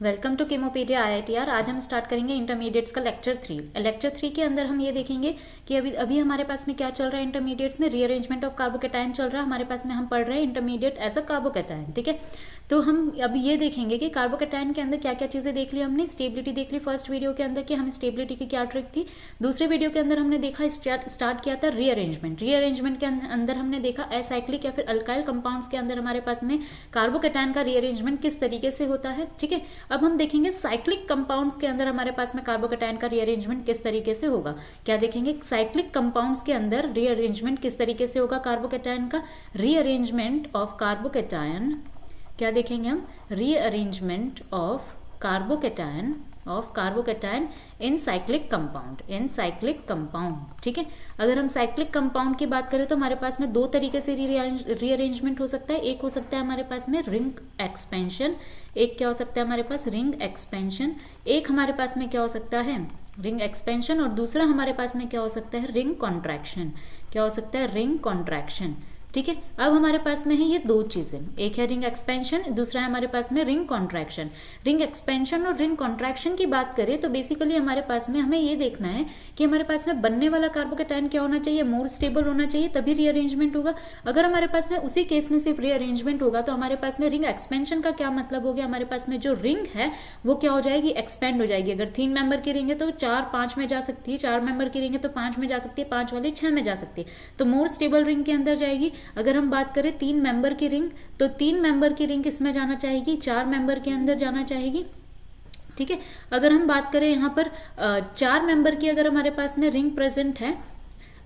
Welcome to केमोपीडिया IITR। आज हम start करेंगे इंटरमीडिएट्स का लेक्चर 3 के अंदर हम ये देखेंगे कि अभी अभी हमारे पास में क्या चल रहा है। इंटरमीडिएट्स में रीअरेंजमेंट ऑफ कार्बोकेटायन चल रहा है हमारे पास में। हम पढ़ रहे हैं इंटरमीडिएट एज अ कार्बोकेटायन, ठीक है। तो हम अभी ये देखेंगे कि कार्बोकेटायन के अंदर क्या क्या चीज़ें देख ली हमने। स्टेबिलिटी देख ली फर्स्ट वीडियो के अंदर कि हमें स्टेबिलिटी की क्या ट्रिक थी। दूसरे वीडियो के अंदर हमने देखा स्टार्ट किया था रीअरेंजमेंट के अंदर हमने देखा एसाइक्लिक या फिर अल्काइल कंपाउंड्स के अंदर हमारे पास में कार्बोकेटायन का रीअरेंजमेंट किस तरीके से होता है, ठीक है। अब हम देखेंगे साइक्लिक कंपाउंड्स के अंदर हमारे पास में कार्बोकेटायन का रीअरेंजमेंट किस तरीके से होगा। क्या देखेंगे, साइक्लिक कंपाउंड्स के अंदर रीअरेंजमेंट किस तरीके से होगा कार्बोकेटायन का। रीअरेंजमेंट ऑफ कार्बोकेटायन, क्या देखेंगे हम, rearrangement of carbocation in cyclic compound, ठीक है। अगर हम साइक्लिक कंपाउंड की बात करें तो हमारे पास में दो तरीके से रीअरेंजमेंट हो सकता है। एक हो सकता है हमारे पास में रिंग एक्सपेंशन, एक क्या हो सकता है हमारे पास रिंग एक्सपेंशन, एक हमारे पास में क्या हो सकता है रिंग एक्सपेंशन, और दूसरा हमारे पास में क्या हो सकता है रिंग कॉन्ट्रैक्शन। क्या हो सकता है रिंग कॉन्ट्रैक्शन, ठीक है। अब हमारे पास में है ये दो चीजें, एक है रिंग एक्सपेंशन, दूसरा है हमारे पास में रिंग कॉन्ट्रैक्शन। रिंग एक्सपेंशन और रिंग कॉन्ट्रैक्शन की बात करें तो बेसिकली हमारे पास में हमें ये देखना है कि हमारे पास में बनने वाला कार्बोकेटायन क्या होना चाहिए, मोर स्टेबल होना चाहिए, तभी रीअरेंजमेंट होगा। अगर हमारे पास में उसी केस में सिर्फ रीअरेंजमेंट होगा तो हमारे पास में रिंग एक्सपेंशन का क्या मतलब हो गया, हमारे पास में जो रिंग है वो क्या हो जाएगी, एक्सपेंड हो जाएगी। अगर 3 मेंबर की रिंग है तो 4 5 में जा सकती है, 4 मेंबर की रिंग है तो 5 में जा सकती है, 5 वाली 6 में जा सकती है, तो मोर स्टेबल रिंग के अंदर जाएगी। अगर हम बात 3 मेंबर की रिंग, तो 3 मेंबर की रिंग किसमें जाना चाहेगी, 4 मेंबर के अंदर जाना चाहेगी, ठीक है। अगर हम बात करें यहाँ पर 4 मेंबर की अगर हमारे पास में रिंग प्रेजेंट है,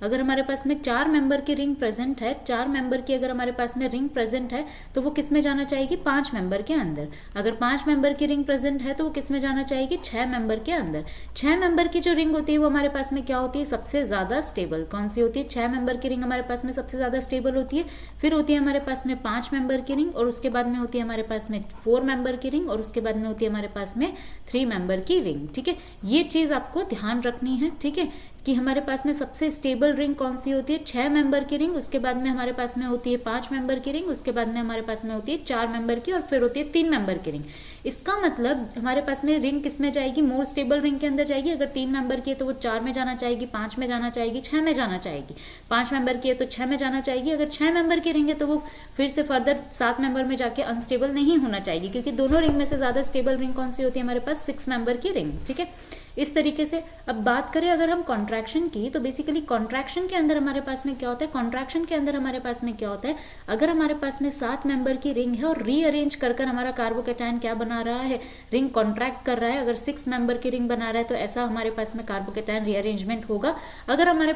अगर हमारे पास में 4 मेंबर की रिंग प्रेजेंट है, 4 मेंबर की अगर हमारे पास में रिंग प्रेजेंट है तो वो किस में जाना चाहेगी, 5 मेंबर के अंदर। अगर 5 मेंबर की रिंग प्रेजेंट है तो वो किस में जाना चाहेगी, 6 मेंबर के अंदर। 6 मेंबर की जो रिंग होती है वो हमारे पास में क्या होती है, सबसे ज्यादा स्टेबल। कौन सी होती है, 6 मेंबर की रिंग हमारे पास में सबसे ज्यादा स्टेबल होती है। फिर होती है हमारे पास में 5 मेंबर की रिंग, और उसके बाद में होती है हमारे पास में 4 मेंबर की रिंग, और उसके बाद में होती है हमारे पास में 3 मेंबर की रिंग, ठीक है। ये चीज आपको ध्यान रखनी है, ठीक है, कि हमारे पास में सबसे स्टेबल रिंग कौन सी होती है, 6 मेंबर की रिंग, उसके बाद में हमारे पास में होती है 5 मेंबर की रिंग, उसके बाद में हमारे पास में होती है 4 मेंबर की, और फिर होती है 3 मेंबर की रिंग। इसका मतलब हमारे पास में रिंग किस में जाएगी, मोर स्टेबल रिंग के अंदर जाएगी। अगर 3 मेंबर की है तो वो 4 में जाना चाहेगी, 5 में जाना चाहेगी, 6 में जाना चाहेगी। 5 मेंबर की है तो 6 में जाना चाहेगी। अगर 6 मेंबर की रिंग है तो वो फिर से फर्दर 7 मेंबर में जाके अनस्टेबल नहीं होना चाहेगी, क्योंकि दोनों रिंग में से ज्यादा स्टेबल रिंग कौन सी होती है, हमारे पास 6 मेंबर की रिंग, ठीक है। इस तरीके से अब बात करें अगर हम कॉन्ट्रैक्शन की, तो बेसिकली कॉन्ट्रैक्शन के अंदर हमारे पास में क्या होता है, कॉन्ट्रैक्शन के अंदर हमारे पास में क्या होता है, अगर हमारे पास में 7 मेंबर की रिंग है और रीअरेंज कर हमारा कार्बोकेटायन क्या बना रहा है, रिंग कॉन्ट्रैक्ट कर रहा है। अगर 6 मेंबर की रिंग बना रहा है तो ऐसा हमारे पास में कार्बोकेटायन रीअरेंजमेंट होगा। अगर हमारे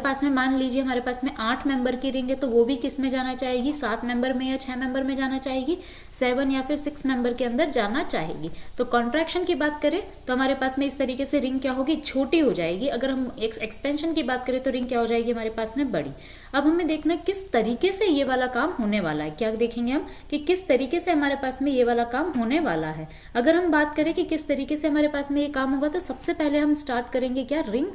पास में मान लीजिए हमारे पास में 8 मेंबर की रिंग है तो वो भी किस में जाना चाहेगी, 7 मेंबर में या 6 मेंबर में जाना चाहेगी, 7 या फिर 6 मेंबर के अंदर जाना चाहेगी। तो कॉन्ट्रैक्शन की बात करें तो हमारे पास में इस तरीके से रिंग क्या होगी, छोटी हो जाएगी। अगर हम एक्सपेंशन की बात करें तो रिंग क्या हो जाएगी हमारे पास में, बड़ी। अब हमें देखना है किस तरीके से ये वाला काम होने वाला है। क्या देखेंगे हम कि किस तरीके से हमारे पास में ये वाला काम होने वाला है। अगर हम बात करें कि किस तरीके से हमारे पास में ये काम होगा, तो सबसे पहले हम स्टार्ट करेंगे क्या, रिंग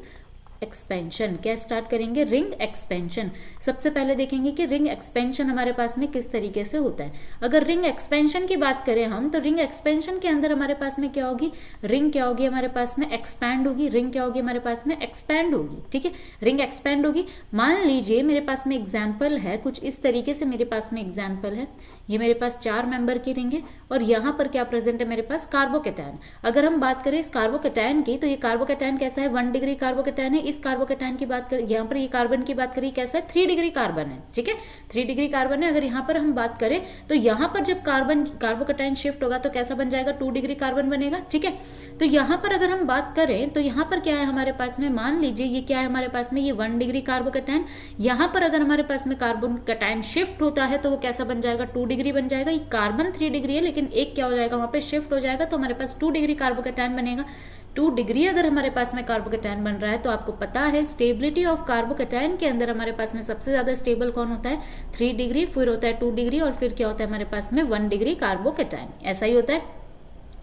एक्सपेंशन। क्या स्टार्ट करेंगे, रिंग एक्सपेंशन। सबसे पहले देखेंगे कि रिंग एक्सपेंशन हमारे पास में किस तरीके से होता है। अगर रिंग एक्सपेंशन की बात करें हम, तो रिंग एक्सपेंशन के अंदर हमारे पास में क्या होगी, रिंग क्या होगी हमारे पास में एक्सपैंड होगी, रिंग क्या होगी हमारे पास में एक्सपैंड होगी, ठीक है। रिंग एक्सपैंड होगी। मान लीजिए मेरे पास में एग्जाम्पल है, कुछ इस तरीके से मेरे पास में एग्जाम्पल है। ये मेरे पास 4 मेंबर की रिंग है और यहाँ पर क्या प्रेजेंट है मेरे पास, कार्बोकेटायन। अगर हम बात करें इस कार्बोकेटायन की, तो ये कार्बोकेटायन कैसा है, 1 डिग्री कार्बोकेटायन है। इस कार्बोकेटायन की बात करें, यहाँ पर ये कार्बन की बात करें कैसा है, 3 डिग्री कार्बन है, ठीक है, 3 डिग्री कार्बन है। अगर यहाँ पर हम बात करें तो यहाँ पर जब कार्बोकेटायन शिफ्ट होगा तो कैसा बन जाएगा, 2 डिग्री कार्बन बनेगा, ठीक है। तो यहाँ पर अगर हम बात करें तो यहाँ पर क्या है हमारे पास में, मान लीजिए ये क्या है हमारे पास में, ये 1 डिग्री कार्बोकेटायन। यहाँ पर अगर हमारे पास में कार्बोकेटायन शिफ्ट होता है तो वो कैसा बन जाएगा, 2 डिग्री बन जाएगा। ये कार्बन 3 डिग्री है लेकिन एक क्या हो जाएगा वहां पे शिफ्ट हो जाएगा, तो हमारे पास 2 डिग्री कार्बोकेटायन बनेगा। 2 डिग्री अगर हमारे पास में कार्बोकेटायन बन रहा है तो आपको पता है स्टेबिलिटी ऑफ कार्बोकेटायन के अंदर हमारे पास में सबसे ज्यादा स्टेबल कौन होता है, 3 डिग्री, फिर होता है 2 डिग्री, और फिर क्या होता है हमारे पास में 1 डिग्री कार्बोकेटायन। ऐसा ही होता है,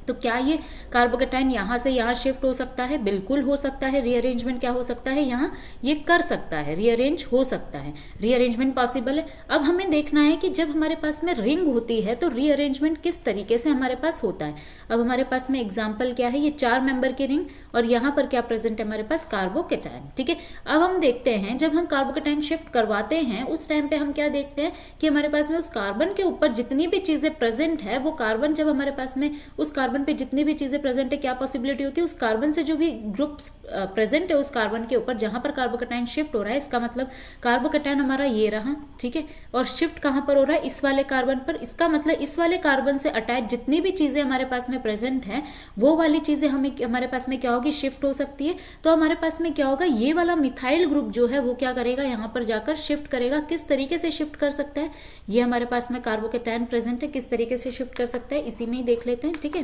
तो क्या ये कार्बोकेटाइन यहाँ से यहाँ शिफ्ट हो सकता है? बिल्कुल हो सकता है। रीअरेंजमेंट क्या हो सकता है यहाँ? ये कर सकता है, रीअरेंज हो सकता है, रीअरेंजमेंट पॉसिबल है। अब हमें देखना है कि जब हमारे पास में रिंग होती है तो रीअरेंजमेंट किस तरीके से हमारे पास होता है। अब हमारे पास में एग्जाम्पल क्या है, ये 4 मेंबर की रिंग और यहाँ पर क्या प्रेजेंट है हमारे पास? कार्बोकेटाइन। ठीक है, अब हम देखते हैं जब हम कार्बोकेटाइन शिफ्ट करवाते हैं उस टाइम पे हम क्या देखते हैं कि हमारे पास में उस कार्बन के ऊपर जितनी भी चीजें प्रेजेंट है, वो कार्बन जब हमारे पास में उस कार्बन पे जितनी भी चीजें प्रेजेंट है, क्या पॉसिबिलिटी होती है उस कार्बन से जो भी ग्रुप्स प्रेजेंट है उस कार्बन के ऊपर जहां पर कार्बोकेटाइन शिफ्ट हो रहा है, इसका मतलब कार्बोकेटाइन हमारा ये रहा, ठीक है, और शिफ्ट कहां पर हो रहा है? इस वाले कार्बन पर। इसका मतलब इस वाले कार्बन से अटैच जितनी भी चीजें हमारे पास में प्रेजेंट है वो वाली चीजें हमें हमारे पास में क्या होगी? शिफ्ट हो सकती है। तो हमारे पास में क्या होगा? ये वाला मिथाइल ग्रुप जो है वो क्या करेगा? यहाँ पर जाकर शिफ्ट करेगा। किस तरीके से शिफ्ट कर सकता है? ये हमारे पास में कार्बोकेटाइन प्रेजेंट है, किस तरीके से शिफ्ट कर सकता है इसी में ही देख लेते हैं। ठीक है,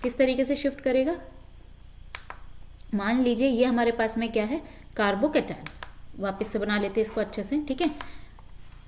किस तरीके से शिफ्ट करेगा? मान लीजिए ये हमारे पास में क्या है? कार्बोकेटाइन। वापस से बना लेते हैं इसको अच्छे से। ठीक है,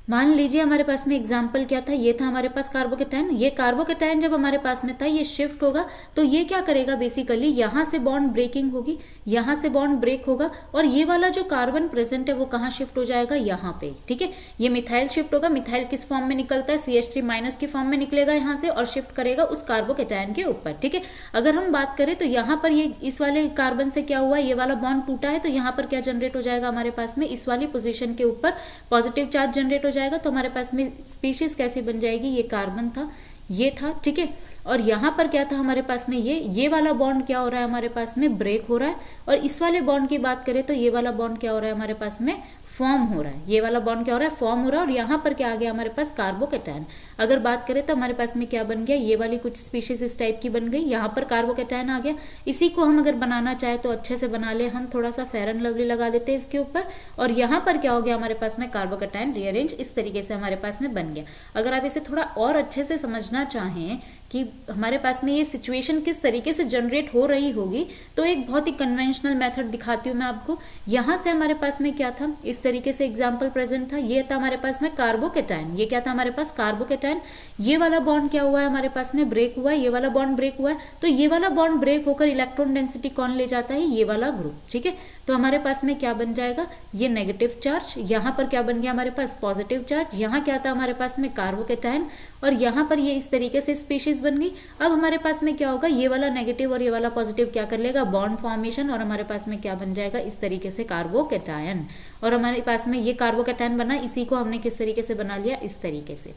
मान लीजिए हमारे पास में एग्जाम्पल क्या था? ये था हमारे पास कार्बोकेटाइन। ये कार्बोकेटाइन जब हमारे पास में था ये शिफ्ट होगा तो ये क्या करेगा? बेसिकली यहां से बॉन्ड ब्रेकिंग होगी, यहां से बॉन्ड ब्रेक होगा और ये वाला जो कार्बन प्रेजेंट है वो कहां शिफ्ट हो जाएगा? यहाँ पे। ठीक है, ये मिथाइल शिफ्ट होगा। मिथाइल किस फॉर्म में निकलता है? CH3- की फॉर्म में निकलेगा यहाँ से और शिफ्ट करेगा उस कार्बोकेटाइन के ऊपर। ठीक है, अगर हम बात करें तो यहाँ पर ये इस वाले कार्बन से क्या हुआ? ये वाला बॉन्ड टूटा है तो यहाँ पर क्या जनरेट हो जाएगा हमारे पास में? इस वाली पोजिशन के ऊपर पॉजिटिव चार्ज जनरेट जाएगा। तो हमारे पास में स्पीशीज कैसी बन जाएगी? ये कार्बन था, ये था। ठीक है, और यहां पर क्या था हमारे पास में? ये वाला बॉन्ड क्या हो रहा है हमारे पास में? ब्रेक हो रहा है। और इस वाले बॉन्ड की बात करें तो ये वाला बॉन्ड क्या हो रहा है हमारे पास में? फॉर्म हो रहा है। ये वाला बॉन्ड क्या हो रहा है? फॉर्म हो रहा है। और यहाँ पर क्या आ गया हमारे पास? कार्बोकेटाइन। अगर बात करें तो हमारे पास में क्या बन गया? ये वाली कुछ स्पीशीज इस टाइप की बन गई, यहाँ पर कार्बोकेटाइन आ गया। इसी को हम अगर बनाना चाहे तो अच्छे से बना ले, हम थोड़ा सा फेयर एंड लवली लगा देते हैं इसके ऊपर और यहाँ पर क्या हो गया हमारे पास में? कार्बोकेटाइन रीअरेंज इस तरीके से हमारे पास में बन गया। अगर आप इसे थोड़ा और अच्छे से समझना चाहें कि हमारे पास में ये सिचुएशन किस तरीके से जनरेट हो रही होगी तो एक बहुत ही कन्वेंशनल मेथड दिखाती हूँ मैं आपको। यहाँ से हमारे पास में क्या था? इस तरीके से एग्जाम्पल प्रेजेंट था। ये था हमारे पास में कार्बोकेटाइन। ये क्या था हमारे पास? कार्बोकेटाइन। ये वाला बॉन्ड क्या हुआ है हमारे पास में? ब्रेक हुआ है। ये वाला बॉन्ड ब्रेक हुआ है। तो ये वाला बॉन्ड ब्रेक होकर इलेक्ट्रॉन डेंसिटी कौन ले जाता है? ये वाला ग्रुप। ठीक है, तो हमारे पास में क्या बन जाएगा? ये नेगेटिव चार्ज। यहाँ पर क्या बन गया हमारे पास? Positive charge. यहाँ क्या था हमारे पास में? कार्बोकेटाइन। और यहाँ पर ये इस तरीके से स्पीशीज बन गई। अब हमारे पास में क्या होगा? ये वाला नेगेटिव और ये वाला पॉजिटिव क्या कर लेगा? Bond formation. और हमारे पास में क्या बन जाएगा? इस तरीके से कार्बोकेटाइन। और हमारे पास में ये कार्बोकेटाइन बना, इसी को हमने किस तरीके से बना लिया? इस तरीके से।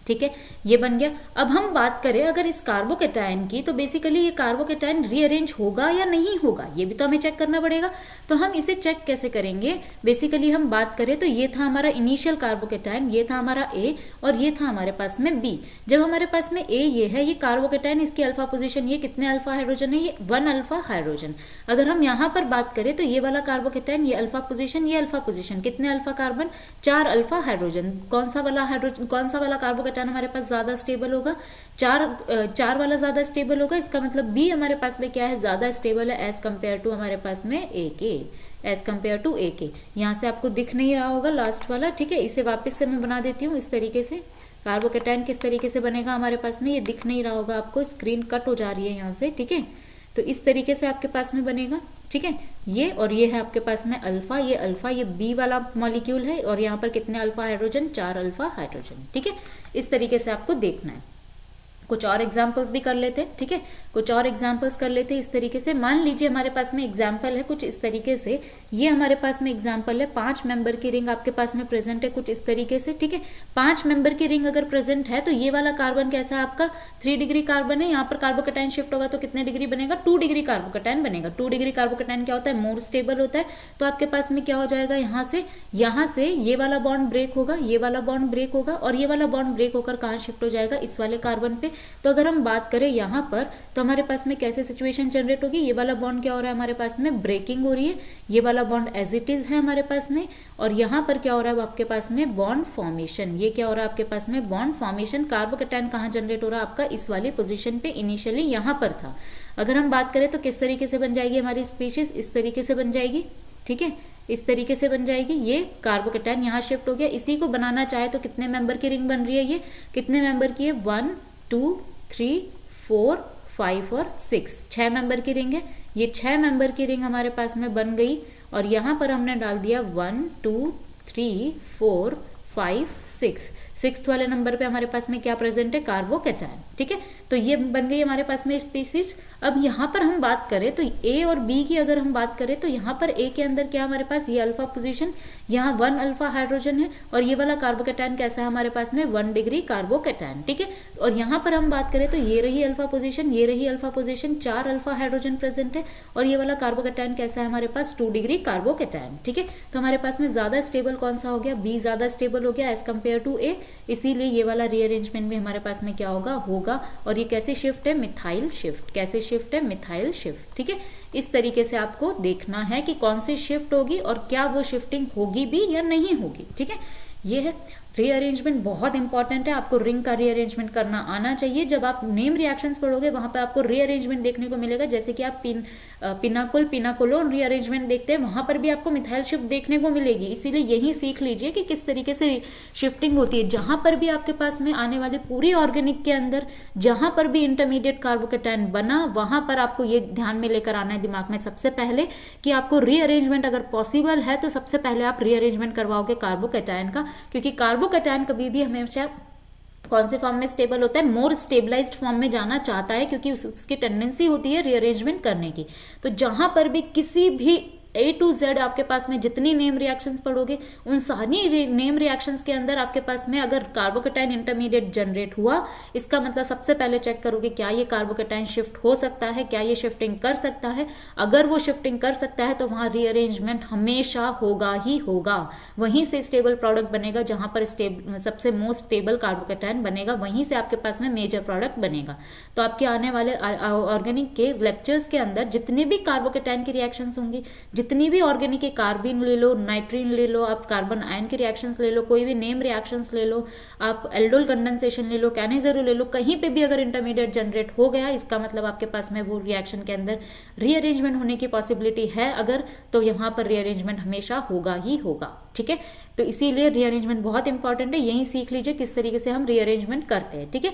ठीक है, ये बन गया। अब हम बात करें अगर इस कार्बोकेटाइन की तो बेसिकली ये कार्बोकेटाइन रीअरेंज होगा या नहीं होगा, ये भी तो हमें चेक करना पड़ेगा। तो हम इसे चेक कैसे करेंगे? बेसिकली हम बात करें तो ये था हमारा इनिशियल कार्बोकेटाइन, ये था हमारा ए और ये था हमारे पास में बी। जब हमारे पास में ए ये है, ये कार्बोकेटाइन, इसकी अल्फा पोजिशन, ये कितने अल्फा हाइड्रोजन है? ये 1 अल्फा हाइड्रोजन। अगर हम यहाँ पर बात करें तो ये वाला कार्बोकेटाइन, ये अल्फा पोजिशन, ये अल्फा पोजिशन, कितने अल्फा कार्बन? 4 alpha hydrogen. कौन सा वाला हाइड्रोजन, कौन सा वाला कार्बोकेटाइन हमारे पास ज्यादा स्टेबल होगा? 4 वाला ज्यादा स्टेबल होगा। इसका मतलब बी हमारे पास में क्या है? ज्यादा स्टेबल है एज कंपेयर टू हमारे पास में ए के, एज कंपेयर टू ए के। यहाँ से आपको दिख नहीं रहा होगा लास्ट वाला। ठीक है, इसे वापस से मैं बना देती हूँ इस तरीके से। कार्बोकेटाइन किस तरीके से बनेगा हमारे पास में? ये दिख नहीं रहा होगा आपको, स्क्रीन कट हो जा रही है यहाँ से। ठीक है, तो इस तरीके से आपके पास में बनेगा। ठीक है, ये और ये है आपके पास में अल्फा, ये अल्फा, ये बी वाला मॉलिक्यूल है और यहाँ पर कितने अल्फा हाइड्रोजन? 4 alpha hydrogen. ठीक है, इस तरीके से आपको देखना है। कुछ और एग्जाम्पल्स भी कर लेते हैं। ठीक है, कुछ और एग्जाम्पल्स कर लेते हैं इस तरीके से। मान लीजिए हमारे पास में एग्जाम्पल है कुछ इस तरीके से। ये हमारे पास में एग्जाम्पल है, 5 मेंबर की रिंग आपके पास में प्रेजेंट है कुछ इस तरीके से। ठीक है, 5 मेंबर की रिंग अगर प्रेजेंट है तो ये वाला कार्बन कैसा है आपका? 3 डिग्री कार्बन है। यहाँ पर कार्बोकेटाइन शिफ्ट होगा तो कितने डिग्री बनेगा? 2 डिग्री कार्बोकेटाइन बनेगा। 2 डिग्री कार्बोकेटाइन क्या होता है? मोर स्टेबल होता है। तो आपके पास में क्या हो जाएगा? यहाँ से ये वाला बॉन्ड ब्रेक होगा, ये वाला बॉन्ड ब्रेक होगा और ये वाला बॉन्ड ब्रेक होकर कहाँ शिफ्ट हो जाएगा? इस वाले कार्बन पे। तो अगर हम बात करें यहाँ पर तो हमारे पास में कैसे सिचुएशन जनरेट होगी? ये वाला बॉन्ड क्या हो रहा है हमारे पास में? ब्रेकिंग हो रही है। ये वाला बॉन्ड एज इट इज है हमारे पास में और यहाँ पर क्या हो रहा है आपके पास में? Bond formation. ये क्या हो रहा है आपके पास में? Bond formation. कार्बोकेटाइन कहाँ जनरेट हो रहा है आपका? इस वाली पोजीशन पे, इनिशियली यहाँ पर था। अगर हम बात करें तो किस तरीके से बन जाएगी हमारी स्पीशीज? इस तरीके से बन जाएगी। ठीक है, इस तरीके से बन जाएगी। ये कार्बोकेटाइन यहाँ शिफ्ट हो गया। इसी को बनाना चाहे तो कितने मेंबर की रिंग बन रही है? ये कितने मेंबर की है? 1 2 3 4 5 और 6, 6 मेंबर की रिंग है। ये 6 मेंबर की रिंग हमारे पास में बन गई और यहाँ पर हमने डाल दिया 1 2 3 4 5 6, 6th वाले नंबर पे हमारे पास में क्या प्रेजेंट है, कार्बोकैटायन। ठीक है, तो ये बन गई हमारे पास में स्पीसीज। अब यहाँ पर हम बात करें तो ए और बी की अगर हम बात करें तो यहाँ पर ए के अंदर क्या हमारे पास, ये अल्फा पोजीशन, यहाँ 1 अल्फा हाइड्रोजन है और ये वाला कार्बोकैटायन कैसा है हमारे पास में 1 डिग्री कार्बोकैटायन। ठीक है, और यहाँ पर हम बात करें तो ये रही अल्फा पोजीशन, ये रही alpha position, 4 alpha hydrogen present है और ये वाला कार्बोकैटायन कैसा है हमारे पास 2 डिग्री कार्बोकैटायन। ठीक है, तो हमारे पास में ज्यादा स्टेबल कौन सा हो गया, बी ज्यादा स्टेबल हो गया एज कम्पेयर टू ए, इसीलिए ये वाला रीअरेंजमेंट भी हमारे पास में क्या होगा। और ये कैसे शिफ्ट है, मिथाइल शिफ्ट। कैसे शिफ्ट है, मिथाइल शिफ्ट। ठीक है, इस तरीके से आपको देखना है कि कौन सी शिफ्ट होगी और क्या वो शिफ्टिंग होगी भी या नहीं होगी। ठीक है, ये है रीअरेंजमेंट, बहुत इंपॉर्टेंट है। आपको रिंग का रीअरेंजमेंट करना आना चाहिए। जब आप नेम रिएक्शंस पढ़ोगे वहां पे आपको रीअरेंजमेंट देखने को मिलेगा, जैसे कि आप पिनाकोलोन रीअरेंजमेंट देखते हैं, वहां पर भी आपको मिथाइल शिफ्ट देखने को मिलेगी। इसीलिए यही सीख लीजिए कि किस तरीके से शिफ्टिंग होती है। जहां पर भी आपके पास में आने वाले पूरी ऑर्गेनिक के अंदर जहां पर भी इंटरमीडिएट कार्बोकैटायन बना, वहां पर आपको ये ध्यान में लेकर आना है दिमाग में सबसे पहले कि आपको रीअरेंजमेंट अगर पॉसिबल है तो सबसे पहले आप रीअरेंजमेंट करवाओगे कार्बोकैटायन का, क्योंकि कार्बोकैटायन कभी भी हमेशा कौन से फॉर्म में स्टेबल होता है, मोर स्टेबलाइज्ड फॉर्म में जाना चाहता है, क्योंकि उसकी टेंडेंसी होती है रीअरेंजमेंट करने की। तो जहां पर भी किसी भी A to Z आपके पास में जितनी नेम रिएक्शंस पढ़ोगे उन सारी नेम रिएक्शंस के अंदर आपके पास में अगर कार्बोकैटायन इंटरमीडिएट जनरेट हुआ, इसका मतलब सबसे पहले चेक करोगे क्या ये कार्बोकैटायन शिफ्ट हो सकता है, क्या ये शिफ्टिंग कर सकता है। अगर वो शिफ्टिंग कर सकता है तो वहां रीअरेंजमेंट हमेशा होगा ही होगा। वहीं से स्टेबल प्रोडक्ट बनेगा, जहां पर सबसे मोस्ट स्टेबल कार्बोकैटायन बनेगा, वहीं से आपके पास में मेजर प्रोडक्ट बनेगा। तो आपके आने वाले ऑर्गेनिक के लेक्चर्स के अंदर जितने भी कार्बोकैटायन की रिएक्शंस होंगी, जितनी भी ऑर्गेनिक के कार्बिन ले लो, नाइट्रीन ले लो, आप कार्बन आयन की रिएक्शंस ले लो, कोई भी नेम रिएक्शंस ले लो, आप एल्डोल कंडेंसेशन ले लो, कैनेजेरो ले लो, कहीं पे भी अगर इंटरमीडिएट जनरेट हो गया, इसका मतलब आपके पास में वो रिएक्शन के अंदर रीअरेंजमेंट होने की पॉसिबिलिटी है अगर, तो यहाँ पर रीअरेंजमेंट हमेशा होगा ही होगा। ठीक है, तो इसीलिए रीअरेंजमेंट बहुत इंपॉर्टेंट है। यही सीख लीजिए किस तरीके से हम रीअरेंजमेंट करते हैं। ठीक है,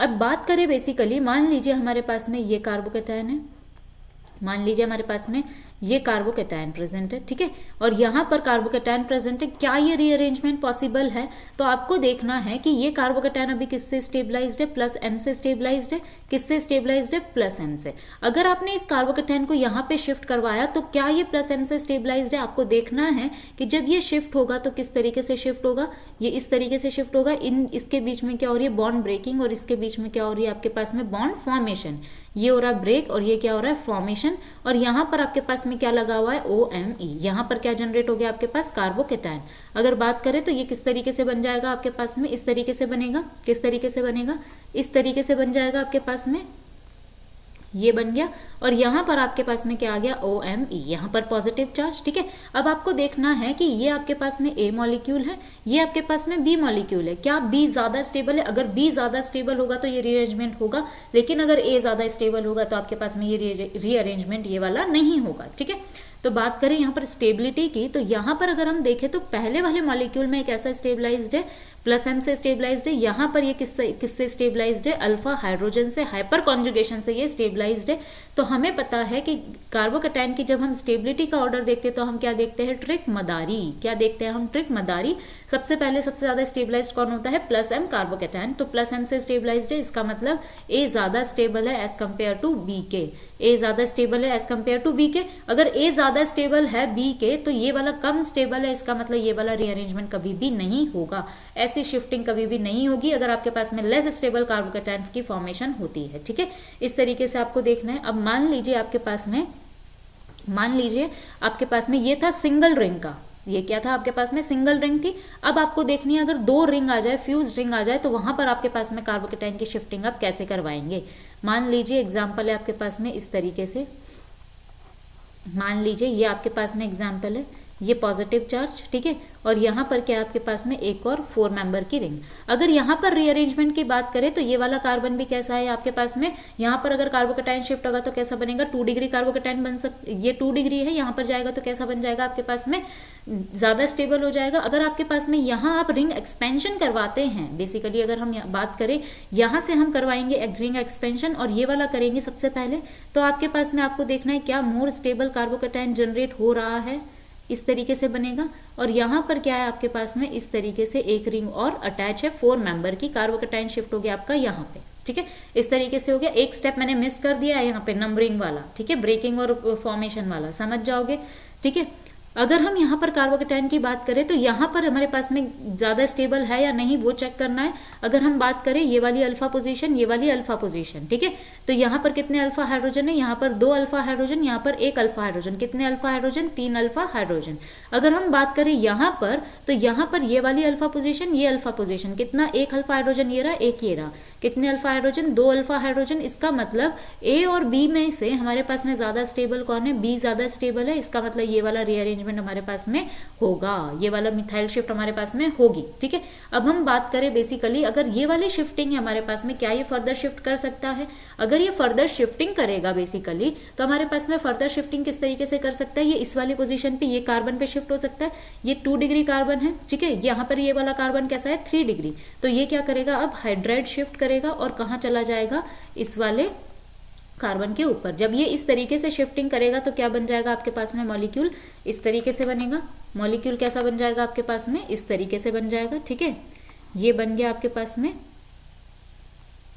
अब बात करें बेसिकली, मान लीजिए हमारे पास में ये कार्बोकैटायन है, मान लीजिए हमारे पास में ये कार्बोकैटायन प्रेजेंट है। ठीक है, और यहाँ पर कार्बोकैटायन प्रेजेंट है, क्या ये रीअरेंजमेंट पॉसिबल है? तो आपको देखना है कि ये कार्बोकैटायन अभी किससे स्टेबलाइज्ड है, प्लस एम से स्टेबलाइज्ड है। किससे स्टेबलाइज्ड है? प्लस एम से। अगर आपने इस कार्बोकैटायन को यहाँ पे शिफ्ट करवाया तो क्या ये प्लस एम से स्टेबलाइज्ड है? आपको देखना है कि जब ये शिफ्ट होगा तो किस तरीके से शिफ्ट होगा, ये इस तरीके से शिफ्ट होगा। इसके बीच में क्या हो रही है, बॉन्ड ब्रेकिंग, और इसके बीच में क्या हो रही है आपके पास में बॉन्ड फॉर्मेशन। ये हो रहा है ब्रेक और ये क्या हो रहा है, फॉर्मेशन। और यहाँ पर आपके पास में क्या लगा हुआ है, OMe। यहाँ पर क्या जनरेट हो गया आपके पास, कार्बोकैटायन। अगर बात करें तो ये किस तरीके से बन जाएगा आपके पास में, इस तरीके से बनेगा। किस तरीके से बनेगा, इस तरीके से बन जाएगा आपके पास में, ये बन गया। और यहाँ पर आपके पास में क्या आ गया, OMe, यहाँ पर पॉजिटिव चार्ज। ठीक है, अब आपको देखना है कि ये आपके पास में A मॉलिक्यूल है, ये आपके पास में B मॉलिक्यूल है। क्या B ज्यादा स्टेबल है? अगर B ज्यादा स्टेबल होगा तो ये रीअरेंजमेंट होगा, लेकिन अगर A ज्यादा स्टेबल होगा तो आपके पास में ये रीअरेंजमेंट ये वाला नहीं होगा। ठीक है, तो बात करें यहाँ पर स्टेबिलिटी की, तो यहाँ पर अगर हम देखें तो पहले वाले मॉलिक्यूल में एक ऐसा स्टेबलाइज्ड है, प्लस एम से स्टेबलाइज्ड है। यहाँ पर ये किससे स्टेबलाइज्ड है, अल्फा हाइड्रोजन से, हाइपर कॉन्जुगेशन से ये स्टेबलाइज्ड है। तो हमें पता है कि कार्बोकैटायन की जब हम स्टेबिलिटी का ऑर्डर देखते हैं तो हम क्या देखते हैं, ट्रिक मदारी। क्या देखते हैं हम, ट्रिक मदारी। सबसे पहले सबसे ज्यादा स्टेबलाइज्ड कौन होता है, प्लस एम कार्बोकैटायन। तो प्लस एम से स्टेबलाइज्ड है, इसका मतलब ए ज्यादा स्टेबल है एज कंपेयर टू बी के। ए ज्यादा स्टेबल है एज कंपेयर टू बी के। अगर ए ज्यादा स्टेबल है बी के तो ये वाला कम स्टेबल है, इसका मतलब ये वाला रीअरेंजमेंट कभी भी नहीं होगा, ऐसी शिफ्टिंग कभी भी नहीं होगी अगर आपके पास में लेस स्टेबल कार्बोकैटायन की फॉर्मेशन होती है। ठीक है, इस तरीके से आपको देखना है। अब मान लीजिए आपके पास में ये था सिंगल रिंग का, ये क्या था आपके पास में, सिंगल रिंग थी। अब आपको देखनी है अगर 2 रिंग आ जाए, फ्यूज रिंग आ जाए, तो वहां पर आपके पास में कार्बोकैटायन की शिफ्टिंग आप कैसे करवाएंगे। मान लीजिए एग्जाम्पल है आपके पास में इस तरीके से, मान लीजिए ये आपके पास में एग्जाम्पल है, ये पॉजिटिव चार्ज, ठीक है। और यहाँ पर क्या है आपके पास में एक और 4 मेंबर की रिंग। अगर यहाँ पर रीअरेंजमेंट की बात करें तो ये वाला कार्बन भी कैसा है आपके पास में, यहाँ पर अगर कार्बोकैटायन शिफ्ट होगा तो कैसा बनेगा, 2 डिग्री कार्बोकैटायन बन ये 2 डिग्री है, यहाँ पर जाएगा तो कैसा बन जाएगा आपके पास में, ज्यादा स्टेबल हो जाएगा। अगर आपके पास में यहाँ आप रिंग एक्सपेंशन करवाते हैं, बेसिकली अगर हम बात करें यहाँ से हम करवाएंगे रिंग एक्सपेंशन और ये वाला करेंगे सबसे पहले, तो आपके पास में आपको देखना है क्या मोर स्टेबल कार्बोकैटायन जनरेट हो रहा है, इस तरीके से बनेगा। और यहाँ पर क्या है आपके पास में इस तरीके से एक रिंग और अटैच है 4 मेंबर की, कार्बोकैटायन शिफ्ट हो गया आपका यहाँ पे, ठीक है। इस तरीके से हो गया। एक स्टेप मैंने मिस कर दिया है यहाँ पे, नंबरिंग वाला, ठीक है, ब्रेकिंग और फॉर्मेशन वाला, समझ जाओगे, ठीक है। अगर हम यहाँ पर कार्बोकैटायन की बात करें तो यहाँ पर हमारे पास में ज़्यादा स्टेबल है या नहीं वो चेक करना है। अगर हम बात करें ये वाली अल्फा पोजीशन, ये वाली अल्फा पोजीशन, ठीक है, तो यहाँ पर कितने अल्फा हाइड्रोजन है, यहाँ पर 2 अल्फा हाइड्रोजन, यहाँ पर 1 अल्फा हाइड्रोजन, कितने अल्फा हाइड्रोजन, 3 अल्फा हाइड्रोजन। अगर हम बात करें यहाँ पर तो यहाँ पर ये वाली अल्फा पोजीशन, ये अल्फा पोजीशन, कितना, 1 अल्फा हाइड्रोजन ये रहा, 1 ये रहा, कितने अल्फा हाइड्रोजन, 2 अल्फा हाइड्रोजन। इसका मतलब ए और बी में से हमारे पास में ज्यादा स्टेबल कौन है, बी ज्यादा स्टेबल है। इसका मतलब ये वाला रीअरेंजमेंट हमारे पास में होगा, ये वाला मिथाइल शिफ्ट हमारे पास में होगी, ठीक है। अब हम बात करें बेसिकली अगर ये वाली शिफ्टिंग है हमारे पास में, क्या ये फर्दर शिफ्ट कर सकता है। अगर ये फर्दर शिफ्टिंग करेगा बेसिकली तो हमारे पास में फर्दर शिफ्टिंग किस तरीके से कर सकता है, ये इस वाली पोजीशन पे ये कार्बन पे शिफ्ट हो सकता है। ये 2 डिग्री कार्बन है, ठीक है, यहाँ पर ये वाला कार्बन कैसा है, 3 डिग्री, तो ये क्या करेगा अब हाइड्राइड शिफ्ट करेगा और कहाँ चला जाएगा, इस वाले कार्बन के ऊपर। जब ये इस तरीके से शिफ्टिंग करेगा तो क्या बन जाएगा आपके पास में, मॉलिक्यूल इस तरीके से बनेगा। मॉलिक्यूल कैसा बन जाएगा आपके पास में, इस तरीके से बन जाएगा, ठीक है। ये बन गया आपके पास में,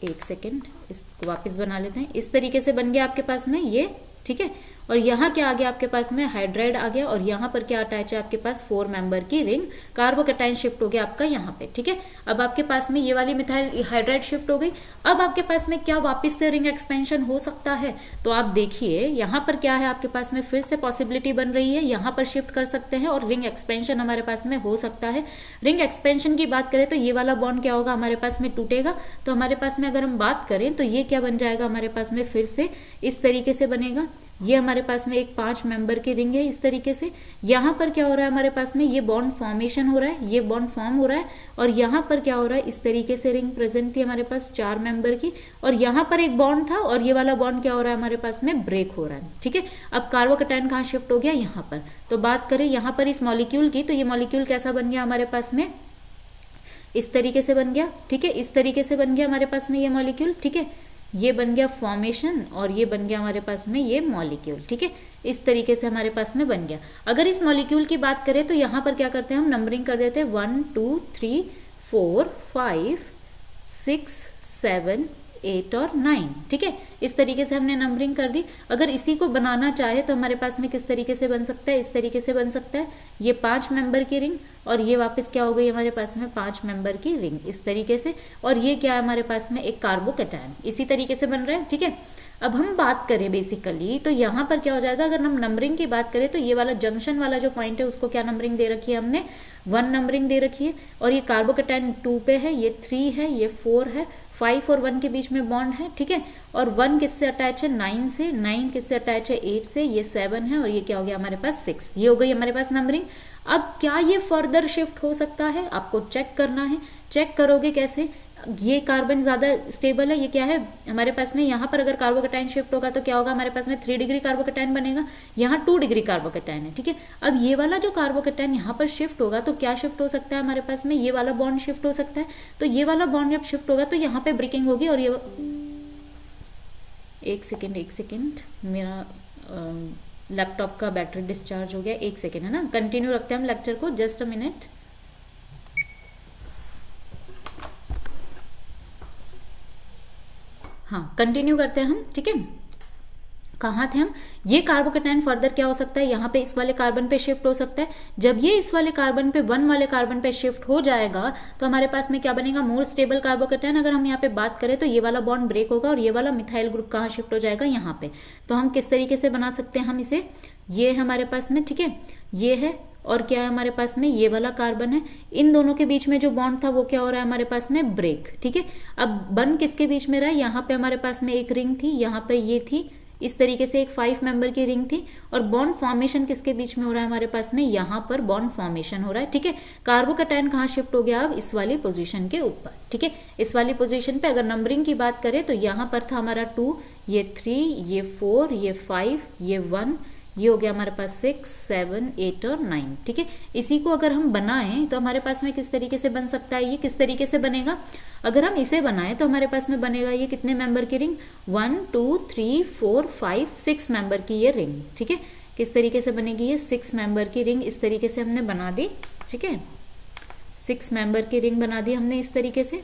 एक सेकेंड इसको वापस बना लेते हैं, इस तरीके से बन गया आपके पास में ये, ठीक है। और यहाँ क्या आ गया आपके पास में, हाइड्राइड आ गया और यहाँ पर क्या अटैच है आपके पास, 4 मेंबर की रिंग, कार्बोकैटायन शिफ्ट हो गया आपका यहाँ पे, ठीक है। अब आपके पास में ये वाली मिथाइल हाइड्राइड शिफ्ट हो गई। अब आपके पास में क्या वापस से रिंग एक्सपेंशन हो सकता है, तो आप देखिए यहाँ पर क्या है आपके पास में, फिर से पॉसिबिलिटी बन रही है, यहाँ पर शिफ्ट कर सकते हैं और रिंग एक्सपेंशन हमारे पास में हो सकता है। रिंग एक्सपेंशन की बात करें तो ये वाला बॉन्ड क्या होगा हमारे पास में, टूटेगा। तो हमारे पास में अगर हम बात करें तो ये क्या बन जाएगा हमारे पास में, फिर से इस तरीके से बनेगा। ये हमारे पास में एक 5 मेंबर की रिंग है इस तरीके से। यहाँ पर क्या हो रहा है हमारे पास में, ये बॉन्ड फॉर्मेशन हो रहा है, ये बॉन्ड फॉर्म हो रहा है और यहाँ पर क्या हो रहा है, इस तरीके से रिंग प्रेजेंट थी हमारे पास 4 मेंबर की और यहाँ पर एक बॉन्ड था और ये वाला बॉन्ड क्या हो रहा है हमारे पास में, ब्रेक हो रहा है, ठीक है। अब कार्बोकैटायन कहाँ शिफ्ट हो गया, यहाँ पर। तो बात करें यहाँ पर इस मॉलिक्यूल की, तो ये मॉलिक्यूल कैसा बन गया हमारे पास में, इस तरीके से बन गया, ठीक है, इस तरीके से बन गया हमारे पास में ये मॉलिक्यूल, ठीक है। ये बन गया फॉर्मेशन और ये बन गया हमारे पास में ये मॉलिक्यूल, ठीक है, इस तरीके से हमारे पास में बन गया। अगर इस मॉलिक्यूल की बात करें तो यहाँ पर क्या करते हैं हम, नंबरिंग कर देते हैं 1 2 3 4 5 6 7 8 और 9, ठीक है, इस तरीके से हमने नंबरिंग कर दी। अगर इसी को बनाना चाहे तो हमारे पास में किस तरीके से बन सकता है, इस तरीके से बन सकता है। ये 5 मेंबर की रिंग और ये वापस क्या हो गई हमारे पास में, 5 मेंबर की रिंग इस तरीके से। और ये क्या है हमारे पास में, एक कार्बोकैटायन इसी तरीके से बन रहा है, ठीक है। अब हम बात करें बेसिकली तो यहाँ पर क्या हो जाएगा, अगर हम नंबरिंग की बात करें तो ये वाला जंक्शन वाला जो पॉइंट है उसको क्या नंबरिंग दे रखी है हमने, 1 नंबरिंग दे रखी है। और ये कार्बोकैटायन 2 पे है, ये 3 है, ये 4 है, 5 और 1 के बीच में बॉन्ड है, ठीक है। और 1 किससे अटैच है, 9 से, 9 किससे अटैच है, 8 से, ये 7 है और ये क्या हो गया हमारे पास 6। ये हो गई हमारे पास नंबरिंग। अब क्या ये फर्दर शिफ्ट हो सकता है, आपको चेक करना है। चेक करोगे कैसे, ये कार्बन ज्यादा स्टेबल है, ये क्या है हमारे पास में, यहाँ पर अगर कार्बोकैटायन शिफ्ट होगा तो क्या होगा हमारे पास में, 3 डिग्री कार्बोकैटायन बनेगा, यहाँ 2 डिग्री कार्बोकैटायन है, ठीक है। अब ये वाला जो कार्बोकैटायन यहाँ पर शिफ्ट होगा तो क्या शिफ्ट हो सकता है हमारे पास में, ये वाला बॉन्ड शिफ्ट हो सकता है। तो ये वाला बॉन्ड जब शिफ्ट होगा तो यहाँ पे ब्रेकिंग होगी और ये, एक सेकेंड मेरा लैपटॉप का बैटरी डिस्चार्ज हो गया, एक सेकेंड है ना, कंटिन्यू रखते हैं हम लेक्चर को, जस्ट अ मिनट। हाँ कंटिन्यू करते हैं हम, ठीक है। कहाँ थे हम, ये कार्बोकैटायन फर्दर क्या हो सकता है, यहाँ पे इस वाले कार्बन पे शिफ्ट हो सकता है। जब ये इस वाले कार्बन पे 1 वाले कार्बन पे शिफ्ट हो जाएगा तो हमारे पास में क्या बनेगा, मोर स्टेबल कार्बोकैटायन। अगर हम यहाँ पे बात करें तो ये वाला बॉन्ड ब्रेक होगा और ये वाला मिथाइल ग्रुप कहाँ शिफ्ट हो जाएगा, यहाँ पे। तो हम किस तरीके से बना सकते हैं हम इसे, ये हमारे पास में, ठीक है, ये है और क्या है हमारे पास में, ये वाला कार्बन है। इन दोनों के बीच में जो बॉन्ड था वो क्या हो रहा है हमारे पास में, ब्रेक, ठीक है। अब बन किसके बीच में रहा है, यहाँ पे हमारे पास में एक रिंग थी, यहाँ पे ये थी, इस तरीके से एक 5 मेंबर की रिंग थी, और बॉन्ड फॉर्मेशन किसके बीच में हो रहा है हमारे पास में, यहाँ पर बॉन्ड फॉर्मेशन हो रहा है। ठीक है, कार्बोकैटायन कहाँ शिफ्ट हो गया अब, इस वाली पोजीशन के ऊपर। ठीक है, इस वाली पोजीशन पे अगर नंबरिंग की बात करें तो यहाँ पर था हमारा 2, ये 3, ये 4, ये 5, ये 1, ये हो गया हमारे पास 6, 7, 8 और 9। ठीक है, इसी को अगर हम बनाएं तो हमारे पास में किस तरीके से बन सकता है, ये किस तरीके से बनेगा, अगर हम इसे बनाएं तो हमारे पास में बनेगा ये कितने मेंबर की रिंग, 1 2 3 4 5 6 मेंबर की ये रिंग। ठीक है, किस तरीके से बनेगी ये 6 मेंबर की रिंग, इस तरीके से हमने बना दी। ठीक है, 6 मेंबर की रिंग बना दी हमने इस तरीके से।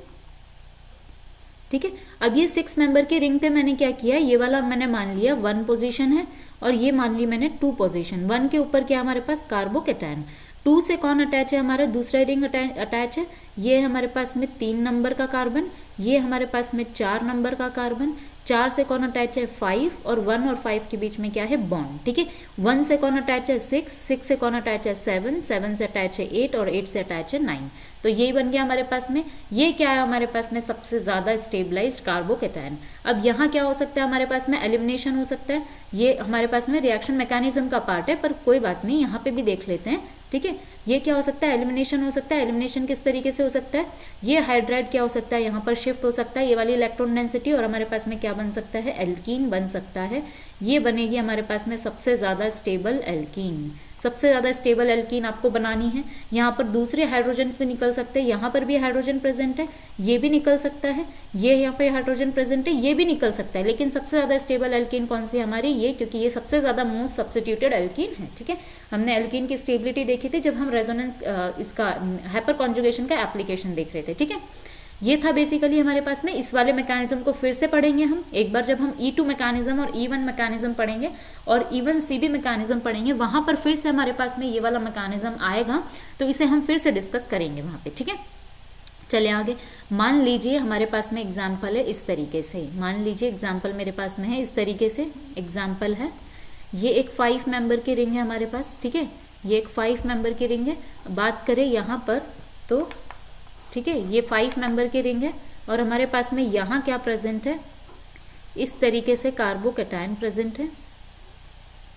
ठीक है, अब ये 6 मेंबर की रिंग पे मैंने क्या किया, ये वाला मैंने मान लिया 1 पोजीशन है, और ये मान ली मैंने 2 पोजीशन। 1 के ऊपर क्या हमारे पास कार्बोकैटायन, 2 से कौन अटैच है, हमारा दूसरा रिंग अटैच है, ये हमारे पास में 3 नंबर का कार्बन, ये हमारे पास में 4 नंबर का कार्बन, 4 से कौन अटैच है 5, और 1 और 5 के बीच में क्या है बॉन्ड। ठीक है, 1 से कौन अटैच है 6, 6 से कौन अटैच है 7, 7 से अटैच है 8, और 8 से अटैच है 9। तो यही बन गया हमारे पास में, ये क्या है हमारे पास में सबसे ज्यादा स्टेबलाइज्ड कार्बोकैटायन। अब यहाँ क्या हो सकता है हमारे पास में, एलिमिनेशन हो सकता है, ये हमारे पास में रिएक्शन मैकेनिज्म का पार्ट है, पर कोई बात नहीं, यहाँ पे भी देख लेते हैं। ठीक है, ये क्या हो सकता है, एलिमिनेशन हो सकता है। एलिमिनेशन किस तरीके से हो सकता है, ये हाइड्राइड क्या हो सकता है, यहाँ पर शिफ्ट हो सकता है ये वाली इलेक्ट्रॉन डेंसिटी, और हमारे पास में क्या बन सकता है, एल्कीन बन सकता है। ये बनेगी हमारे पास में सबसे ज्यादा स्टेबल एल्कीन। सबसे ज्यादा स्टेबल एल्कीन आपको बनानी है। यहाँ पर दूसरे हाइड्रोजन भी निकल सकते हैं, यहाँ पर भी हाइड्रोजन प्रेजेंट है, ये भी निकल सकता है, ये यहाँ पे हाइड्रोजन प्रेजेंट है, ये भी निकल सकता है, लेकिन सबसे ज्यादा स्टेबल एल्कीन कौन सी हमारी, ये, क्योंकि ये सबसे ज्यादा मोस्ट सब्स्टिट्यूटेड एल्कीन है। ठीक है, हमने एल्कीन की स्टेबिलिटी देखी थी जब हम रेजोनेंस इसका हाइपर कॉन्जुगेशन का एप्लीकेशन देख रहे थे। ठीक है, ये था बेसिकली हमारे पास में। इस वाले मैकेनिज्म को फिर से पढ़ेंगे हम एक बार, जब हम E2 मैकेनिज्म और E1 मैकेनिज्म पढ़ेंगे और E1CB मैकेनिज्म पढ़ेंगे, वहां पर फिर से हमारे पास में ये वाला मैकेनिज्म आएगा, तो इसे हम फिर से डिस्कस करेंगे वहां पे। ठीक है, चले आगे। मान लीजिए हमारे पास में एग्जाम्पल है इस तरीके से, मान लीजिए एग्जाम्पल मेरे पास में है इस तरीके से, एग्जाम्पल है ये एक 5 मेंबर की रिंग है हमारे पास। ठीक है, ये एक 5 मेंबर की रिंग है। बात करें यहाँ पर तो ठीक है, ये 5 मेंबर की रिंग है, और हमारे पास में यहाँ क्या प्रेजेंट है, इस तरीके से कार्बोकैटायन प्रेजेंट है।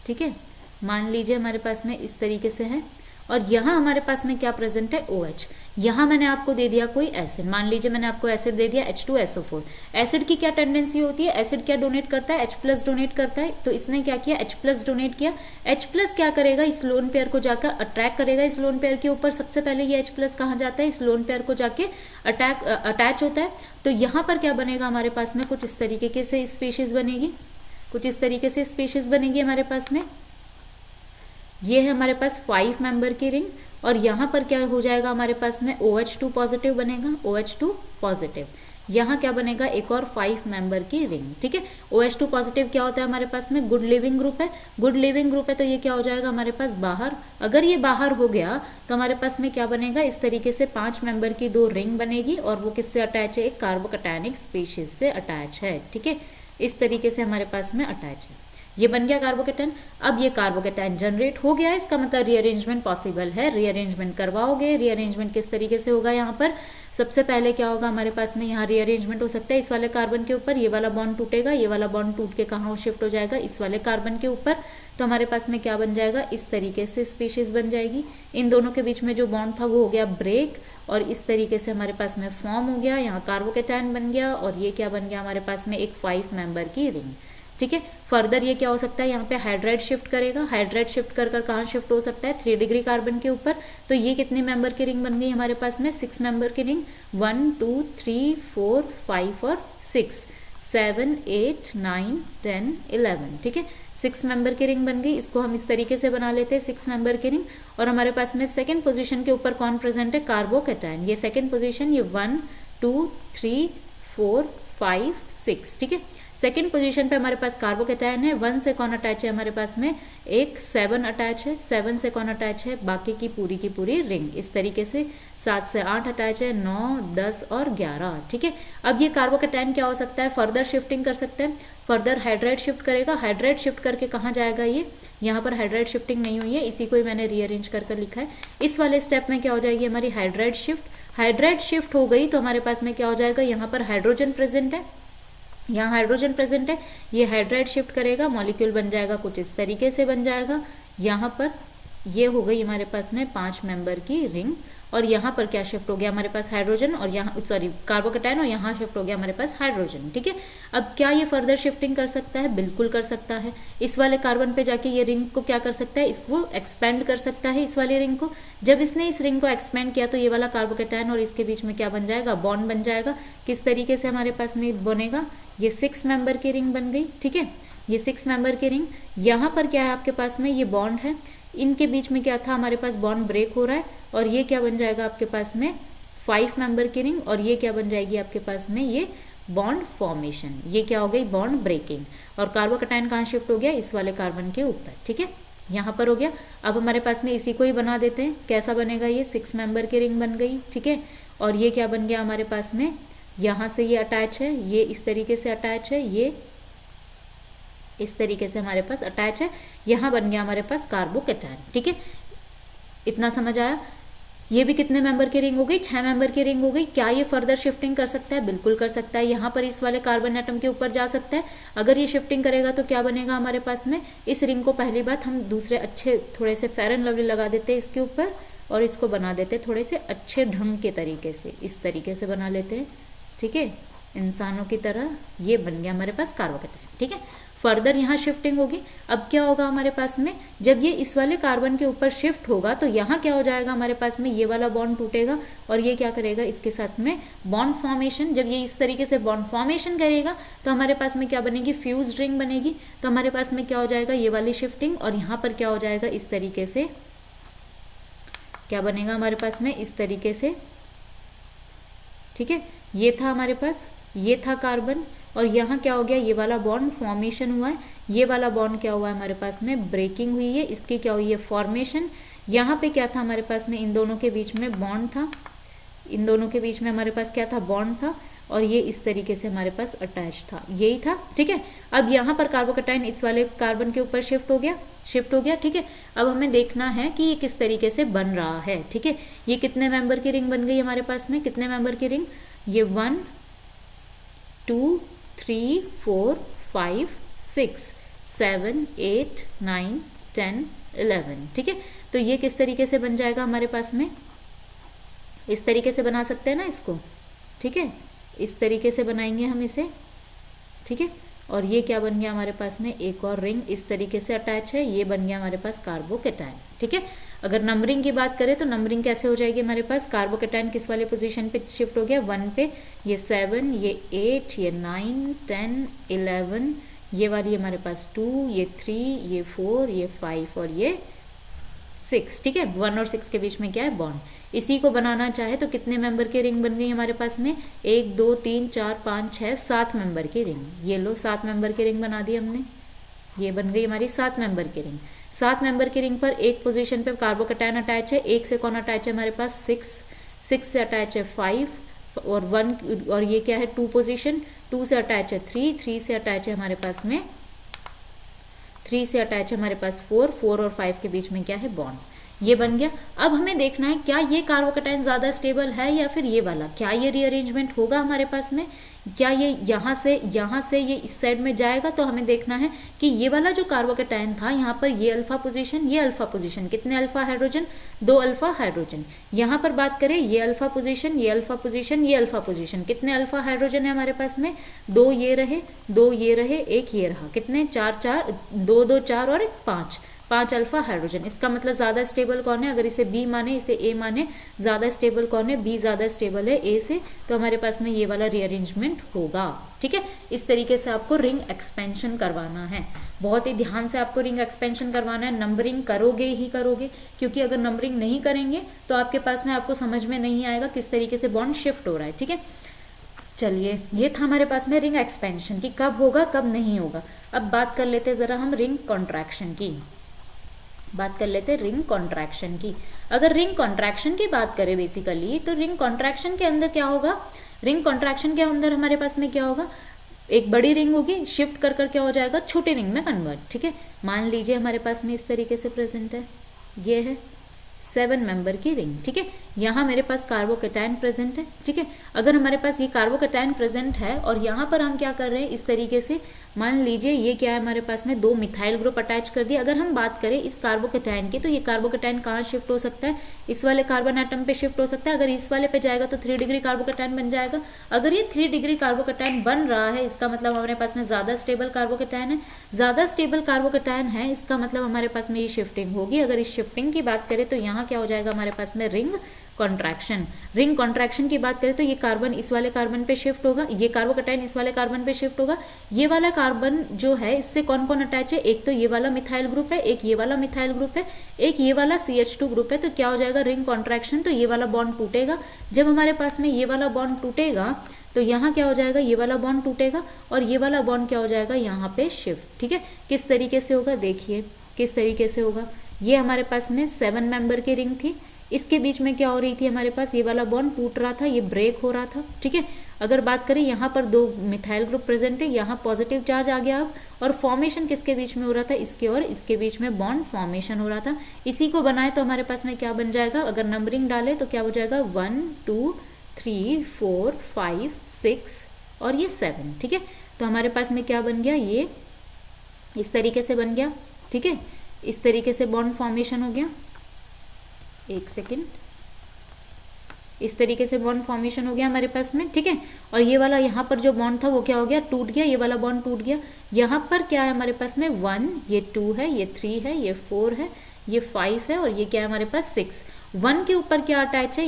ठीक है, मान लीजिए हमारे पास में इस तरीके से है, और यहाँ हमारे पास में क्या प्रेजेंट है OH। यहाँ मैंने आपको दे दिया कोई एसिड, मान लीजिए मैंने आपको एसिड दे दिया H2SO4। एसिड की क्या टेंडेंसी होती है, एसिड क्या डोनेट करता है, H+ डोनेट करता है, तो इसने क्या किया H+ डोनेट किया। H+ क्या करेगा, इस लोन पेयर को जाकर अट्रैक्ट करेगा इस लोन पेयर के ऊपर। सबसे पहले ये H+ कहाँ जाता है, इस लोन पेयर को जाके अटैच होता है। तो यहाँ पर क्या बनेगा हमारे पास में, कुछ इस तरीके से स्पीशीज बनेगी, कुछ इस तरीके से स्पीशीज बनेगी हमारे पास में। ये है हमारे पास 5 मेंबर की रिंग, और यहाँ पर क्या हो जाएगा हमारे पास में OH2 पॉजिटिव बनेगा, OH2 पॉजिटिव। यहाँ क्या बनेगा, एक और 5 मेंबर की रिंग। ठीक है, OH2 पॉजिटिव क्या होता है हमारे पास में, गुड लिविंग ग्रुप है, गुड लिविंग ग्रुप है, तो ये क्या हो जाएगा हमारे पास बाहर। अगर ये बाहर हो गया तो हमारे पास में क्या बनेगा, इस तरीके से 5 मेंबर की 2 रिंग बनेगी, और वो किससे अटैच है, एक कार्बोकैटायनिक स्पीशीज से अटैच है। ठीक है, इस तरीके से हमारे पास में अटैच है। ये बन गया कार्बोकैटायन। अब ये कार्बोकैटायन जनरेट हो गया, इसका मतलब रीअरेंजमेंट पॉसिबल है। रीअरेंजमेंट करवाओगे, रीअरेंजमेंट किस तरीके से होगा, यहाँ पर सबसे पहले क्या होगा हमारे पास में, यहाँ रीअरेंजमेंट हो सकता है इस वाले कार्बन के ऊपर, ये वाला बॉन्ड टूटेगा, ये वाला बॉन्ड टूट के कहाँ शिफ्ट हो जाएगा, इस वाले कार्बन के ऊपर। तो हमारे पास में क्या बन जाएगा, इस तरीके से स्पीशीज बन जाएगी। इन दोनों के बीच में जो बॉन्ड था वो हो गया ब्रेक, और इस तरीके से हमारे पास में फॉर्म हो गया, यहाँ कार्बोकैटायन बन गया, और ये क्या बन गया हमारे पास में, एक 5 मेंबर की रिंग। ठीक है, फर्दर ये क्या हो सकता है, यहाँ पे हाइड्राइड शिफ्ट करेगा, हाइड्राइड शिफ्ट कर कर कहाँ शिफ्ट हो सकता है, 3 डिग्री कार्बन के ऊपर। तो ये कितने मेंबर की रिंग बन गई हमारे पास में, 6 मेंबर की रिंग, 1 2 3 4 5 और 6, 7 8 9 10 11। ठीक है, 6 मेंबर की रिंग बन गई। इसको हम इस तरीके से बना लेते हैं 6 मेंबर की रिंग, और हमारे पास में सेकेंड पोजिशन के ऊपर कौन प्रेजेंट है, कार्बोकैटायन। ये सेकेंड पोजिशन, ये 1 2 3 4 5 6। ठीक है, सेकेंड पोजीशन पे हमारे पास कार्बोकैटायन है। 1 से कौन अटैच है हमारे पास में, एक 7 अटैच है, 7 से कौन अटैच है, बाकी की पूरी रिंग। इस तरीके से 7 से 8 अटैच है, 9 10 और 11। ठीक है, अब ये कार्बोकैटायन क्या हो सकता है, फर्दर शिफ्टिंग कर सकते हैं, फर्दर हाइड्राइड शिफ्ट करेगा, हाइड्राइड शिफ्ट करके कहाँ जाएगा, ये यहाँ पर हाइड्राइड शिफ्टिंग नहीं हुई है, इसी को ही मैंने रीअरेंज कर लिखा है। इस वाले स्टेप में क्या हो जाएगी हमारी हाइड्राइड शिफ्ट। हाइड्राइड शिफ्ट हो गई तो हमारे पास में क्या हो जाएगा, यहाँ पर हाइड्रोजन प्रेजेंट है, यहाँ हाइड्रोजन प्रेजेंट है, ये हाइड्राइड शिफ्ट करेगा, मॉलिक्यूल बन जाएगा कुछ इस तरीके से बन जाएगा। यहाँ पर ये हो गई हमारे पास में 5 मेंबर की रिंग, और यहाँ पर क्या शिफ्ट हो गया हमारे पास हाइड्रोजन, और यहाँ सॉरी कार्बोकैटायन, और यहाँ शिफ्ट हो गया हमारे पास हाइड्रोजन। ठीक है, अब क्या ये फर्दर शिफ्टिंग कर सकता है? बिल्कुल कर सकता है। इस वाले कार्बन पे जाके ये रिंग को क्या कर सकता है? इसको एक्सपेंड कर सकता है, इस वाली रिंग को। जब इसने इस रिंग को एक्सपेंड किया तो ये वाला कार्बोकैटायन और इसके बीच में क्या बन जाएगा? बॉन्ड बन जाएगा। किस तरीके से हमारे पास में बनेगा? ये 6 मेंबर की रिंग बन गई। ठीक है, ये 6 मेंबर की रिंग। यहाँ पर क्या है आपके पास में? ये बॉन्ड है, इनके बीच में क्या था हमारे पास? बॉन्ड ब्रेक हो रहा है, और ये क्या बन जाएगा आपके पास में? 5 मेंबर की रिंग, और ये क्या बन जाएगी आपके पास में? ये बॉन्ड फॉर्मेशन। ये क्या हो गई? Bond breaking. और कार्बोकैटायन कहाँ शिफ्ट हो गया? इस वाले कार्बन के ऊपर। ठीक है, यहाँ पर हो गया। अब हमारे पास में इसी को ही बना देते हैं। कैसा बनेगा? ये 6 मेंबर की रिंग बन गई। ठीक है, और ये क्या बन गया हमारे पास में? यहाँ से ये अटैच है, ये इस तरीके से अटैच है, ये इस तरीके से हमारे पास अटैच है। यहाँ बन गया हमारे पास कार्बोकैटायन। ठीक है, इतना समझ आया? ये भी कितने मेंबर की रिंग हो गई? 6 मेंबर की रिंग हो गई। क्या ये फर्दर शिफ्टिंग कर सकता है? बिल्कुल कर सकता है। यहाँ पर इस वाले कार्बन एटम के ऊपर जा सकता है। अगर ये शिफ्टिंग करेगा तो क्या बनेगा हमारे पास में? इस रिंग को पहली बात हम दूसरे अच्छे थोड़े से फेयर एंड लवली लगा देते हैं इसके ऊपर, और इसको बना देते हैं थोड़े से अच्छे ढंग के तरीके से, इस तरीके से बना लेते हैं। ठीक है, इंसानों की तरह। ये बन गया हमारे पास कार्बोकैटायन। ठीक है, फर्दर यहाँ शिफ्टिंग होगी। अब क्या होगा हमारे पास में? जब ये इस वाले कार्बन के ऊपर शिफ्ट होगा तो यहाँ क्या हो जाएगा हमारे पास में? ये वाला बॉन्ड टूटेगा, और ये क्या करेगा? इसके साथ में बॉन्ड फॉर्मेशन। जब ये इस तरीके से बॉन्ड फॉर्मेशन करेगा तो हमारे पास में क्या बनेगी? फ्यूज रिंग बनेगी। तो हमारे पास में क्या हो जाएगा? ये वाली शिफ्टिंग, और यहाँ पर क्या हो जाएगा? इस तरीके से क्या बनेगा हमारे पास में? इस तरीके से। ठीक है, ये था हमारे पास, ये था कार्बन, और यहाँ क्या हो गया? ये वाला बॉन्ड फॉर्मेशन हुआ है, ये वाला बॉन्ड क्या हुआ है हमारे पास में? ब्रेकिंग हुई है, इसकी क्या हुई है? फॉर्मेशन। यहाँ पे क्या था हमारे पास में? इन दोनों के बीच में बॉन्ड था, इन दोनों के बीच में हमारे पास क्या था? बॉन्ड था, और ये इस तरीके से हमारे पास अटैच था, यही था। ठीक है, अब यहाँ पर कार्बोकैटायन इस वाले कार्बन के ऊपर शिफ्ट हो गया, शिफ्ट हो गया। ठीक है, अब हमें देखना है कि ये किस तरीके से बन रहा है। ठीक है, ये कितने मेंबर की रिंग बन गई हमारे पास में? कितने मेंबर की रिंग? ये 1 2 3 4 5 6 7 8 9 10 11। ठीक है, तो ये किस तरीके से बन जाएगा हमारे पास में? इस तरीके से बना सकते हैं ना इसको। ठीक है, इस तरीके से बनाएंगे हम इसे। ठीक है, और ये क्या बन गया हमारे पास में? एक और रिंग इस तरीके से अटैच है, ये बन गया हमारे पास कार्बोकैटायन। ठीक है, अगर नंबरिंग की बात करें तो नंबरिंग कैसे हो जाएगी हमारे पास? कार्बोकैटायन किस वाले पोजीशन पे शिफ्ट हो गया? 1 पे, ये 7, ये 8, ये 9 10 11, ये वाली हमारे पास 2, ये 3, ये 4, ये 5 और ये 6। ठीक है, 1 और 6 के बीच में क्या है? बॉन्ड। इसी को बनाना चाहे तो कितने मेंबर की रिंग बन गई हमारे पास में? 1 2 3 4 5 6 7 मेंबर की रिंग। ये लो 7 मेंबर की रिंग बना दी हमने, ये बन गई हमारी 7 मेंबर की रिंग। 7 मेंबर की रिंग पर एक पोजीशन पे कार्बोकैटायन अटैच है, एक से कौन अटैच है हमारे पास? 6 से अटैच है 5 और 1, और ये क्या है? 2 पोजीशन, 2 से अटैच है 3 से अटैच है हमारे पास में 3 से अटैच है हमारे पास 4 और 5 के बीच में क्या है? बॉन्ड। ये बन गया। अब हमें देखना है क्या ये कार्बोकैटायन ज़्यादा स्टेबल है या फिर ये वाला, क्या ये रीअरेंजमेंट होगा हमारे पास में, क्या ये यहाँ से ये इस साइड में जाएगा। तो हमें देखना है कि ये वाला जो कार्बोकैटायन था यहाँ पर ये अल्फा पोजीशन, ये अल्फा पोजीशन, कितने अल्फा हाइड्रोजन? 2 alpha hydrogen. यहाँ पर बात करें ये अल्फा पोजीशन, ये अल्फा पोजीशन, ये अल्फा पोजीशन, कितने अल्फा हाइड्रोजन है हमारे पास में? 2 ये रहे, 2 ये रहे, 1 ये रहा, कितने? 4 2 2 4 और 5 अल्फा हाइड्रोजन। इसका मतलब ज़्यादा स्टेबल कौन है? अगर इसे बी माने, इसे ए माने, ज़्यादा स्टेबल कौन है? बी ज़्यादा स्टेबल है ए से, तो हमारे पास में ये वाला रीअरेंजमेंट होगा। ठीक है, इस तरीके से आपको रिंग एक्सपेंशन करवाना है, बहुत ही ध्यान से आपको रिंग एक्सपेंशन करवाना है। नंबरिंग करोगे ही करोगे, क्योंकि अगर नंबरिंग नहीं करेंगे तो आपके पास में आपको समझ में नहीं आएगा किस तरीके से बॉन्ड शिफ्ट हो रहा है। ठीक है, चलिए ये था हमारे पास में रिंग एक्सपेंशन की, कब होगा कब नहीं होगा। अब बात कर लेते हैं ज़रा हम रिंग कॉन्ट्रैक्शन की, बात कर लेते हैं रिंग कॉन्ट्रैक्शन की। अगर रिंग कॉन्ट्रैक्शन की बात करें बेसिकली, तो रिंग कॉन्ट्रैक्शन के अंदर क्या होगा? रिंग कॉन्ट्रैक्शन के अंदर हमारे पास में क्या होगा? एक बड़ी रिंग होगी, शिफ्ट कर क्या हो जाएगा? छोटी रिंग में कन्वर्ट। ठीक है, मान लीजिए हमारे पास में इस तरीके से प्रेजेंट है, ये है 7 मेंबर की रिंग, ठीक है। यहाँ मेरे पास कार्बोकैटायन प्रेजेंट है, ठीक है। अगर हमारे पास ये कार्बोकैटायन प्रेजेंट है और यहाँ पर हम क्या कर रहे हैं, इस तरीके से मान लीजिए ये क्या है हमारे पास में 2 मिथाइल ग्रुप अटैच कर दिया। अगर हम बात करें इस कार्बोकैटायन की, तो ये कार्बोकैटायन कहाँ शिफ्ट हो सकता है, इस वाले कार्बन एटम पे शिफ्ट हो सकता है। अगर इस वाले पे जाएगा तो 3 डिग्री कार्बोकैटायन बन जाएगा। अगर ये 3 डिग्री कार्बोकैटायन बन रहा है, इसका मतलब हमारे पास में ज़्यादा स्टेबल कार्बोकैटायन है। ज़्यादा स्टेबल कार्बोकैटायन है, इसका मतलब हमारे पास में ये शिफ्टिंग होगी। अगर इस शिफ्टिंग की बात करें तो यहाँ क्या हो जाएगा हमारे पास में रिंग कॉन्ट्रैक्शन। रिंग कॉन्ट्रैक्शन की बात करें तो ये कार्बन इस वाले कार्बन पे शिफ्ट होगा, ये कार्बोकैटायन इस वाले कार्बन पे शिफ्ट होगा। ये वाला कार्बन जो है इससे कौन कौन अटैच है, एक तो ये वाला मिथाइल ग्रुप है, एक ये वाला मिथाइल ग्रुप है, एक ये वाला CH2 ग्रुप है। तो क्या हो जाएगा रिंग कॉन्ट्रैक्शन, तो ये वाला बॉन्ड टूटेगा। जब हमारे पास में ये वाला बॉन्ड टूटेगा तो यहाँ क्या हो जाएगा, ये वाला बॉन्ड टूटेगा और ये वाला बॉन्ड क्या हो जाएगा यहाँ पे शिफ्ट, ठीक है। किस तरीके से होगा देखिए, किस तरीके से होगा। ये हमारे पास में 7 मेंबर की रिंग थी, इसके बीच में क्या हो रही थी हमारे पास, ये वाला बॉन्ड टूट रहा था, ये ब्रेक हो रहा था, ठीक है। अगर बात करें यहाँ पर 2 मिथाइल ग्रुप प्रेजेंट थे, यहाँ पॉजिटिव चार्ज आ गया अब, और फॉर्मेशन किसके बीच में हो रहा था, इसके और इसके बीच में बॉन्ड फॉर्मेशन हो रहा था। इसी को बनाए तो हमारे पास में क्या बन जाएगा, अगर नंबरिंग डाले तो क्या हो जाएगा 1 2 3 4 5 6 और ये 7, ठीक है। तो हमारे पास में क्या बन गया, ये इस तरीके से बन गया, ठीक है। इस तरीके से बॉन्ड फॉर्मेशन हो गया, एक सेकेंड, इस तरीके से बॉन्ड फॉर्मेशन हो गया हमारे पास में, ठीक है। और ये वाला यहाँ पर जो बॉन्ड था वो क्या हो गया, टूट गया, ये वाला बॉन्ड टूट गया। यहाँ पर क्या है हमारे पास में 1, ये 2 है, ये 3 है, ये 4 है, ये 5 है और ये क्या है हमारे पास 6। 1 के ऊपर क्या अटैच है,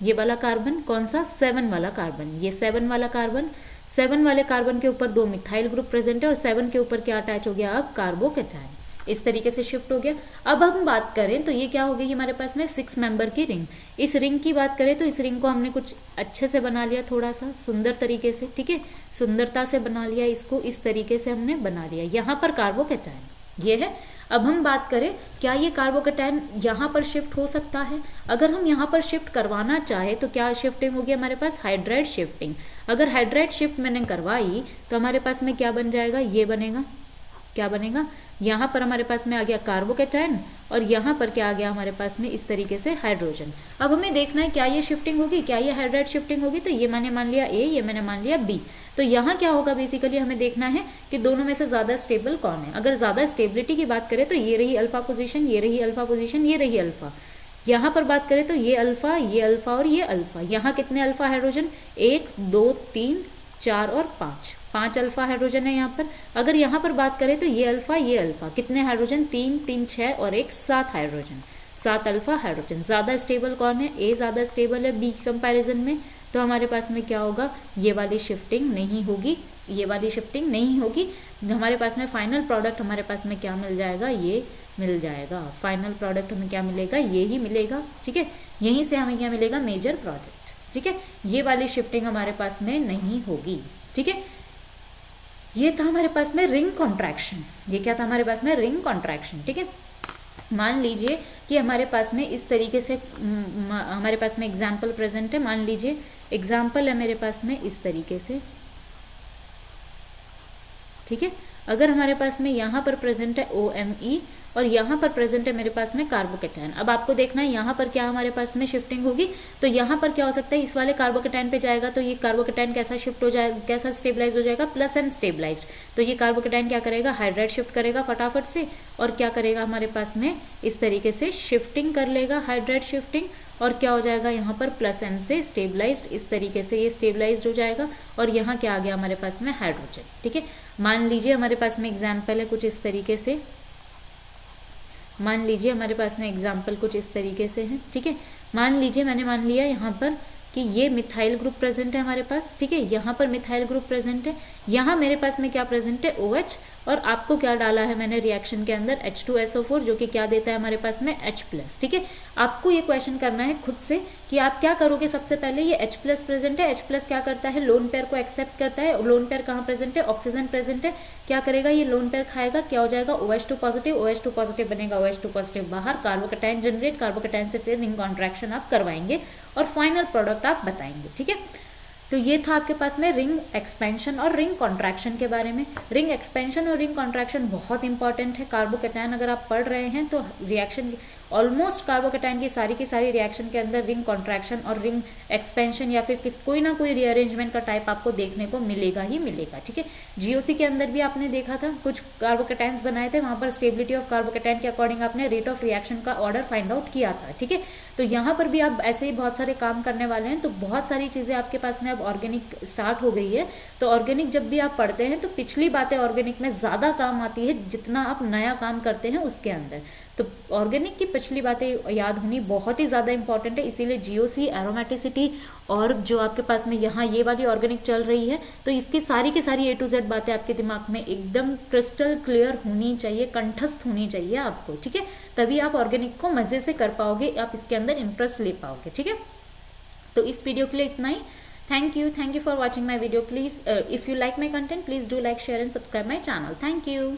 ये वाला कार्बन, कौन सा 7 वाला कार्बन, ये 7 वाला कार्बन। 7 वाले कार्बन के ऊपर 2 मिथाइल ग्रुप प्रेजेंट है और 7 के ऊपर क्या अटैच हो गया अब कार्बोकैटायन, इस तरीके से शिफ्ट हो गया। अब हम बात करें तो ये क्या हो गई हमारे पास में 6 मेंबर की रिंग। इस रिंग की बात करें तो इस रिंग को हमने कुछ अच्छे से बना लिया, थोड़ा सा सुंदर तरीके से, ठीक है, सुंदरता से बना लिया इसको, इस तरीके से हमने बना लिया। यहाँ पर कार्बोकैटायन ये है। अब हम बात करें क्या ये कार्बोकैटायन यहाँ पर शिफ्ट हो सकता है। अगर हम यहाँ पर शिफ्ट करवाना चाहे तो क्या शिफ्टिंग होगी हमारे पास, हाइड्राइड शिफ्टिंग। अगर हाइड्राइड शिफ्ट मैंने करवाई तो हमारे पास में क्या बन जाएगा, ये बनेगा, क्या बनेगा, यहाँ पर हमारे पास में आ गया कार्बोकैटायन और यहाँ पर क्या आ गया हमारे पास में इस तरीके से हाइड्रोजन। अब हमें देखना है क्या ये शिफ्टिंग होगी, क्या ये हाइड्राइड शिफ्टिंग होगी। तो ये मैंने मान लिया A, ये मैंने मान लिया B। तो यहाँ क्या होगा, बेसिकली हमें देखना है कि दोनों में से ज़्यादा स्टेबल कौन है। अगर ज़्यादा स्टेबिलिटी की बात करें तो ये रही अल्फा पोजीशन, ये रही अल्फा पोजीशन, ये रही अल्फा। यहाँ पर बात करें तो ये अल्फा और ये अल्फा। यहाँ कितने अल्फा हाइड्रोजन, 1 2 3 4 और 5 अल्फा हाइड्रोजन है यहाँ पर। अगर यहाँ पर बात करें तो ये अल्फा, कितने हाइड्रोजन, 3 3 6 और 1 7 हाइड्रोजन, 7 अल्फा हाइड्रोजन। ज़्यादा स्टेबल कौन है, A ज़्यादा स्टेबल है B कंपैरिजन में। तो हमारे पास में क्या होगा, ये वाली शिफ्टिंग नहीं होगी, ये वाली शिफ्टिंग नहीं होगी। हमारे पास में फाइनल प्रोडक्ट हमारे पास में क्या मिल जाएगा, ये मिल जाएगा। फाइनल प्रोडक्ट हमें क्या मिलेगा, ये ही मिलेगा, ठीक है। यहीं से हमें क्या मिलेगा, मेजर प्रोडक्ट, ठीक है। ये वाली शिफ्टिंग हमारे पास में नहीं होगी, ठीक है। ये था हमारे पास में रिंग कॉन्ट्रैक्शन। ये क्या था हमारे पास में, रिंग कॉन्ट्रैक्शन, ठीक है। मान लीजिए कि हमारे पास में इस तरीके से हमारे पास में एग्जाम्पल प्रेजेंट है। मान लीजिए एग्जाम्पल है मेरे पास में इस तरीके से, ठीक है। अगर हमारे पास में यहाँ पर प्रेजेंट है OMe और यहाँ पर प्रेजेंट है मेरे पास में कार्बोकैटायन। अब आपको देखना है यहाँ पर क्या हमारे पास में शिफ्टिंग होगी। तो यहाँ पर क्या हो सकता है, इस वाले कार्बोकैटायन पे जाएगा तो ये कार्बोकैटायन कैसा शिफ्ट हो जाएगा, कैसा स्टेबलाइज हो जाएगा, प्लस एंड स्टेबलाइज्ड। तो ये कार्बोकैटायन क्या करेगा, हाइड्राइड शिफ्ट करेगा फटाफट से और क्या करेगा हमारे पास में इस तरीके से शिफ्टिंग कर लेगा, हाइड्राइड शिफ्टिंग। और क्या हो जाएगा यहाँ पर प्लस एन से स्टेबलाइज्ड, इस तरीके से ये स्टेबलाइज्ड हो जाएगा। और यहाँ क्या आ गया हमारे पास में, हाइड्रोजन, ठीक है। मान लीजिए हमारे पास में एग्जाम्पल है कुछ इस तरीके से, मान लीजिए हमारे पास में एग्जाम्पल कुछ इस तरीके से है, ठीक है। मान लीजिए मैंने मान लिया यहाँ पर कि ये मिथाइल ग्रुप प्रेजेंट है हमारे पास, ठीक है। यहाँ पर मिथाइल ग्रुप प्रेजेंट है, यहाँ मेरे पास में क्या प्रेजेंट है, OH। और आपको क्या डाला है मैंने रिएक्शन के अंदर, H2SO4, जो कि क्या देता है हमारे पास में H+, ठीक है। आपको ये क्वेश्चन करना है खुद से कि आप क्या करोगे। सबसे पहले ये H+ प्रेजेंट है, H+ क्या करता है, लोन पेयर को एक्सेप्ट करता है। लोन पेयर कहाँ प्रेजेंट है, ऑक्सीजन प्रेजेंट है। क्या करेगा ये लोन पेयर खाएगा, क्या हो जाएगा OH2 पॉजिटिव, OH2 पॉजिटिव बनेगा, OH2 पॉजिटिव बाहर, कार्बोकैटायन जनरेट, कार्बोकैटायन से फिर रिंग कॉन्ट्रैक्शन आप करवाएंगे और फाइनल प्रोडक्ट आप बताएंगे, ठीक है। तो ये था आपके पास में रिंग एक्सपेंशन और रिंग कॉन्ट्रैक्शन के बारे में। रिंग एक्सपेंशन और रिंग कॉन्ट्रैक्शन बहुत इंपॉर्टेंट है। कार्बोकैटायन अगर आप पढ़ रहे हैं तो रिएक्शन ऑलमोस्ट कार्बोकेटाइन की सारी रिएक्शन के अंदर रिंग कॉन्ट्रैक्शन और रिंग एक्सपेंशन या फिर कोई ना कोई रीअरेंजमेंट का टाइप आपको देखने को मिलेगा ही मिलेगा, ठीक है। जीओसी के अंदर भी आपने देखा था, कुछ कार्बोकेटाइन्स बनाए थे, वहां पर स्टेबिलिटी ऑफ कार्बोकेटाइन के अकॉर्डिंग आपने रेट ऑफ रिएक्शन का ऑर्डर फाइंड आउट किया था, ठीक है। तो यहाँ पर भी आप ऐसे ही बहुत सारे काम करने वाले हैं। तो बहुत सारी चीज़ें आपके पास में अब ऑर्गेनिक स्टार्ट हो गई है। तो ऑर्गेनिक जब भी आप पढ़ते हैं तो पिछली बातें ऑर्गेनिक में ज़्यादा काम आती है जितना आप नया काम करते हैं उसके अंदर। तो ऑर्गेनिक की पिछली बातें याद होनी बहुत ही ज़्यादा इंपॉर्टेंट है। इसीलिए जीओसी, एरोमेटिसिटी और जो आपके पास में यहाँ ये वाली ऑर्गेनिक चल रही है, तो इसकी सारी की सारी A to Z बातें आपके दिमाग में एकदम क्रिस्टल क्लियर होनी चाहिए, कंठस्थ होनी चाहिए आपको, ठीक है। तभी आप ऑर्गेनिक को मज़े से कर पाओगे, आप इसके अंदर इंटरेस्ट ले पाओगे, ठीक है। तो इस वीडियो के लिए इतना ही। Thank you for watching my video. Please if you like my content, please do like, share and subscribe my channel. Thank you.